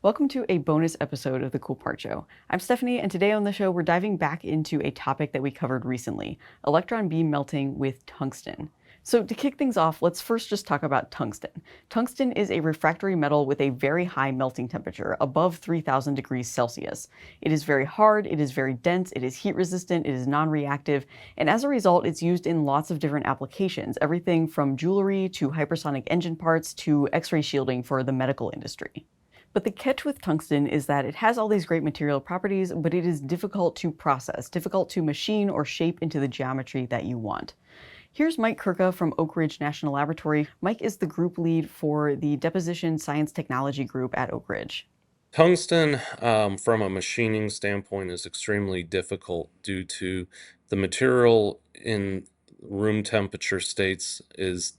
Welcome to a bonus episode of The Cool Part Show. I'm Stephanie, and today on the show, we're diving back into a topic that we covered recently, electron beam melting with tungsten. So to kick things off, let's first just talk about tungsten. Tungsten is a refractory metal with a very high melting temperature, above 3000 degrees Celsius. It is very hard, it is very dense, it is heat resistant, it is non-reactive, and as a result, it's used in lots of different applications, everything from jewelry to hypersonic engine parts to X-ray shielding for the medical industry. But the catch with tungsten is that it has all these great material properties, but it is difficult to process, difficult to machine or shape into the geometry that you want. Here's Mike Kirka from Oak Ridge National Laboratory. Mike is the group lead for the Deposition Science Technology Group at Oak Ridge. Tungsten, from a machining standpoint, is extremely difficult due to the material in room temperature states is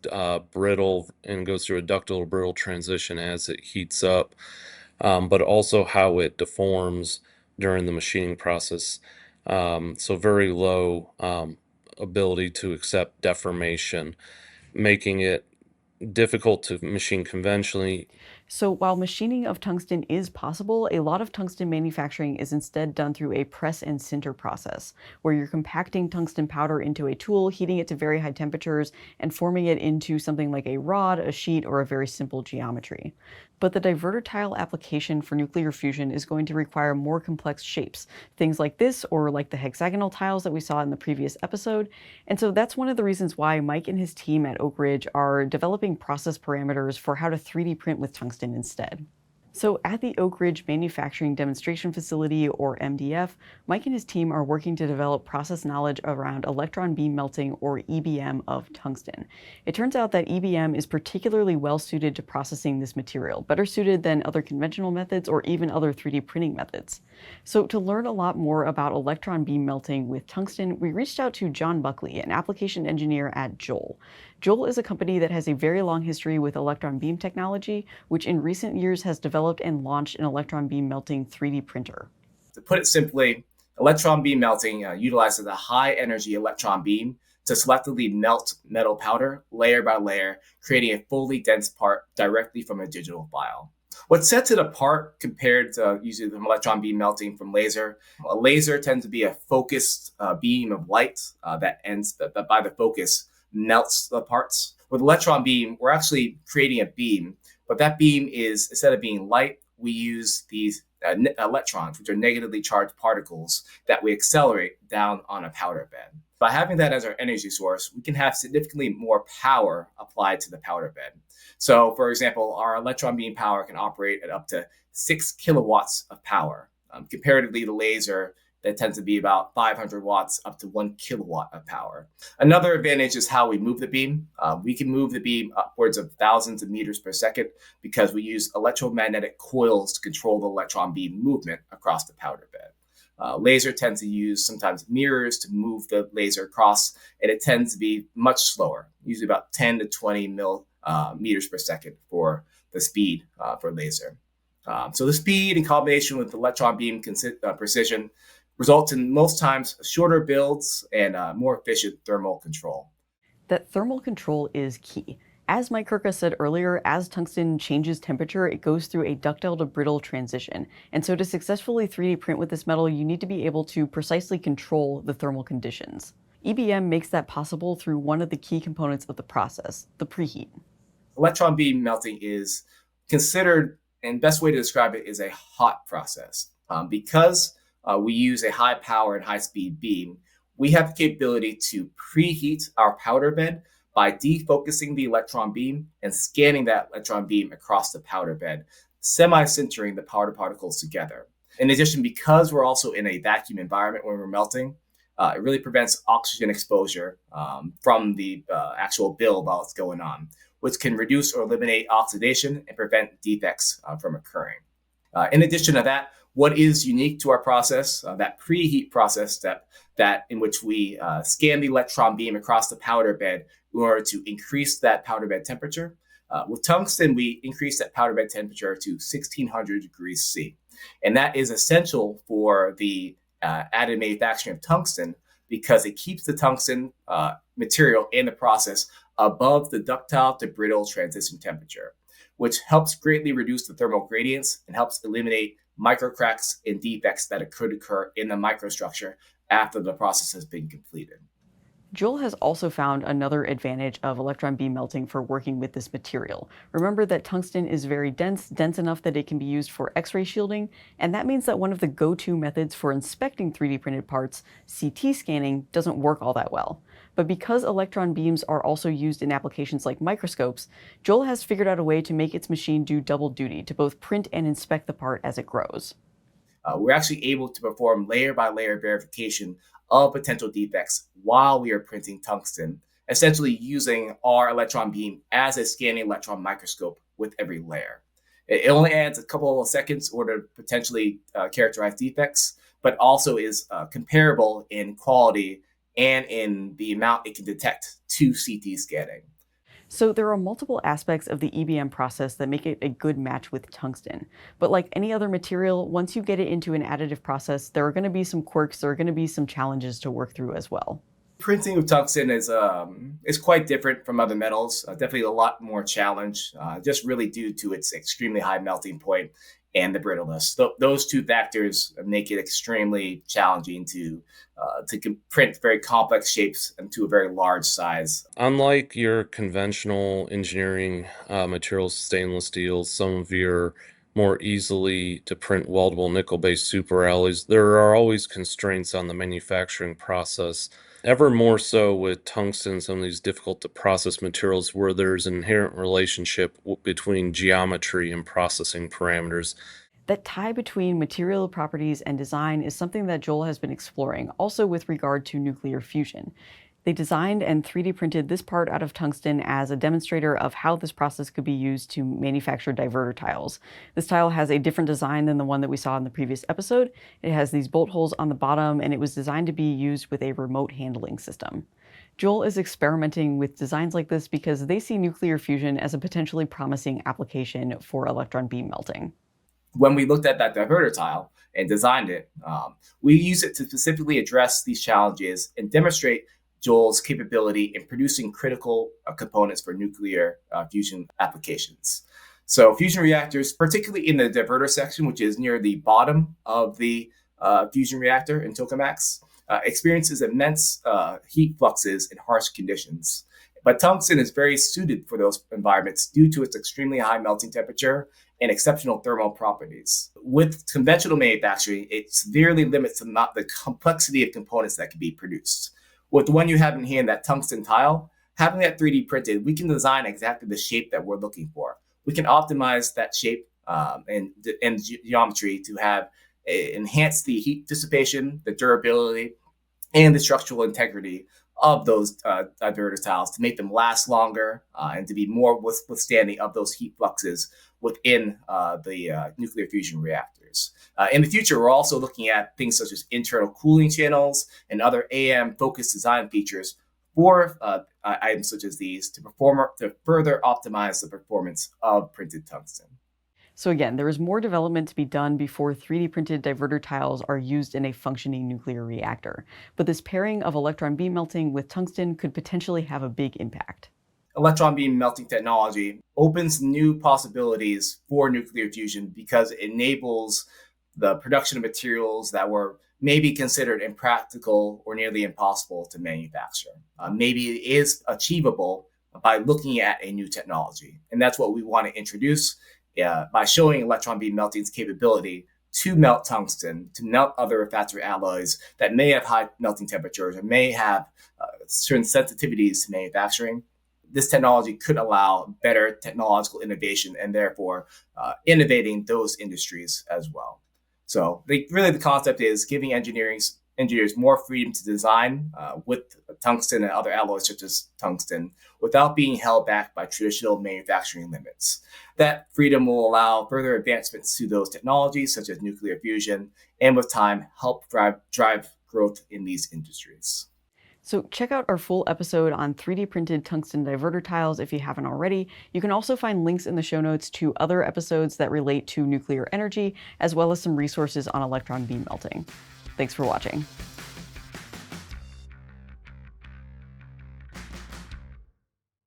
brittle and goes through a ductile to brittle transition as it heats up, but also how it deforms during the machining process. So very low ability to accept deformation, making it difficult to machine conventionally. So while machining of tungsten is possible, a lot of tungsten manufacturing is instead done through a press and sinter process, where you're compacting tungsten powder into a tool, heating it to very high temperatures, and forming it into something like a rod, a sheet, or a very simple geometry. But the divertor tile application for nuclear fusion is going to require more complex shapes, things like this or like the hexagonal tiles that we saw in the previous episode. And so that's one of the reasons why Mike and his team at Oak Ridge are developing process parameters for how to 3D print with tungsten instead. So at the Oak Ridge Manufacturing Demonstration Facility, or MDF, Mike and his team are working to develop process knowledge around electron beam melting, or EBM, of tungsten. It turns out that EBM is particularly well suited to processing this material, better suited than other conventional methods or even other 3D printing methods. So to learn a lot more about electron beam melting with tungsten, we reached out to John Buckley, an application engineer at JEOL. JEOL is a company that has a very long history with electron beam technology, which in recent years has developed and launched an electron beam melting 3D printer. To put it simply, electron beam melting utilizes a high energy electron beam to selectively melt metal powder layer by layer, creating a fully dense part directly from a digital file. What sets it apart compared to using the electron beam melting from laser? A laser tends to be a focused beam of light that by the focus melts the parts. With electron beam, we're actually creating a beam, but that beam is, instead of being light, we use these electrons, which are negatively charged particles that we accelerate down on a powder bed. By having that as our energy source, we can have significantly more power applied to the powder bed. So, for example, our electron beam power can operate at up to 6 kilowatts of power. Comparatively, the laser, that tends to be about 500 watts up to 1 kilowatt of power. Another advantage is how we move the beam. We can move the beam upwards of thousands of meters per second because we use electromagnetic coils to control the electron beam movement across the powder bed. Laser tends to use sometimes mirrors to move the laser across, and it tends to be much slower, usually about 10 to 20 meters per second for the speed for laser. So the speed in combination with electron beam precision results in most times shorter builds and more efficient thermal control. That thermal control is key. As Mike Kirka said earlier, as tungsten changes temperature, it goes through a ductile to brittle transition. And so to successfully 3D print with this metal, you need to be able to precisely control the thermal conditions. EBM makes that possible through one of the key components of the process, the preheat. Electron beam melting is considered, and best way to describe it is a hot process. Because we use a high power and high speed beam, we have the capability to preheat our powder bed by defocusing the electron beam and scanning that electron beam across the powder bed, semi-sintering the powder particles together. In addition, because we're also in a vacuum environment when we're melting, it really prevents oxygen exposure from the actual build while it's going on, which can reduce or eliminate oxidation and prevent defects from occurring. In addition to that, what is unique to our process, that preheat process step, that in which we scan the electron beam across the powder bed in order to increase that powder bed temperature. With tungsten, we increase that powder bed temperature to 1600 degrees C. And that is essential for the additive manufacturing of tungsten because it keeps the tungsten material in the process above the ductile to brittle transition temperature. which helps greatly reduce the thermal gradients and helps eliminate microcracks and defects that could occur in the microstructure after the process has been completed. JEOL has also found another advantage of electron beam melting for working with this material. Remember that tungsten is very dense enough that it can be used for X-ray shielding, and that means that one of the go-to methods for inspecting 3D printed parts, CT scanning, doesn't work all that well. But because electron beams are also used in applications like microscopes, JEOL has figured out a way to make its machine do double duty to both print and inspect the part as it grows. We're actually able to perform layer by layer verification of potential defects while we are printing tungsten, essentially using our electron beam as a scanning electron microscope with every layer. It only adds a couple of seconds in order to potentially characterize defects, but also is comparable in quality and in the amount it can detect to CT scanning. So there are multiple aspects of the EBM process that make it a good match with tungsten. But like any other material, once you get it into an additive process, there are going to be some quirks, there are going to be some challenges to work through as well. Printing with tungsten is quite different from other metals. Definitely a lot more challenge, just really due to its extremely high melting point and the brittleness. Those two factors make it extremely challenging to print very complex shapes into a very large size. Unlike your conventional engineering materials, stainless steel, some of your more easily to print weldable nickel-based superalloys, there are always constraints on the manufacturing process. Ever more so with tungsten, some of these difficult to process materials where there's an inherent relationship between geometry and processing parameters. That tie between material properties and design is something that JEOL has been exploring, also with regard to nuclear fusion. They designed and 3D printed this part out of tungsten as a demonstrator of how this process could be used to manufacture divertor tiles. This tile has a different design than the one that we saw in the previous episode. It has these bolt holes on the bottom, and it was designed to be used with a remote handling system. JEOL is experimenting with designs like this because they see nuclear fusion as a potentially promising application for electron beam melting. When we looked at that divertor tile and designed it, we used it to specifically address these challenges and demonstrate JEOL's capability in producing critical components for nuclear fusion applications. So fusion reactors, particularly in the divertor section, which is near the bottom of the fusion reactor in tokamaks, experiences immense heat fluxes in harsh conditions. But tungsten is very suited for those environments due to its extremely high melting temperature and exceptional thermal properties. With conventional manufacturing, it severely limits the complexity of components that can be produced. With the one you have in here, that tungsten tile, having that 3D printed, we can design exactly the shape that we're looking for. We can optimize that shape and geometry to have enhance the heat dissipation, the durability, and the structural integrity of those divertor tiles to make them last longer and to be more withstanding of those heat fluxes within the nuclear fusion reactors. In the future, we're also looking at things such as internal cooling channels and other AM-focused design features for items such as these to further optimize the performance of printed tungsten. So again, there is more development to be done before 3D printed divertor tiles are used in a functioning nuclear reactor. But this pairing of electron beam melting with tungsten could potentially have a big impact. Electron beam melting technology opens new possibilities for nuclear fusion because it enables the production of materials that were maybe considered impractical or nearly impossible to manufacture. Maybe it is achievable by looking at a new technology. And that's what we want to introduce by showing electron beam melting's capability to melt tungsten, to melt other refractory alloys that may have high melting temperatures or may have certain sensitivities to manufacturing. This technology could allow better technological innovation and therefore innovating those industries as well. So really the concept is giving engineers more freedom to design with tungsten and other alloys such as tungsten without being held back by traditional manufacturing limits. That freedom will allow further advancements to those technologies such as nuclear fusion and with time help drive growth in these industries. So check out our full episode on 3D printed tungsten divertor tiles if you haven't already. You can also find links in the show notes to other episodes that relate to nuclear energy, as well as some resources on electron beam melting. Thanks for watching.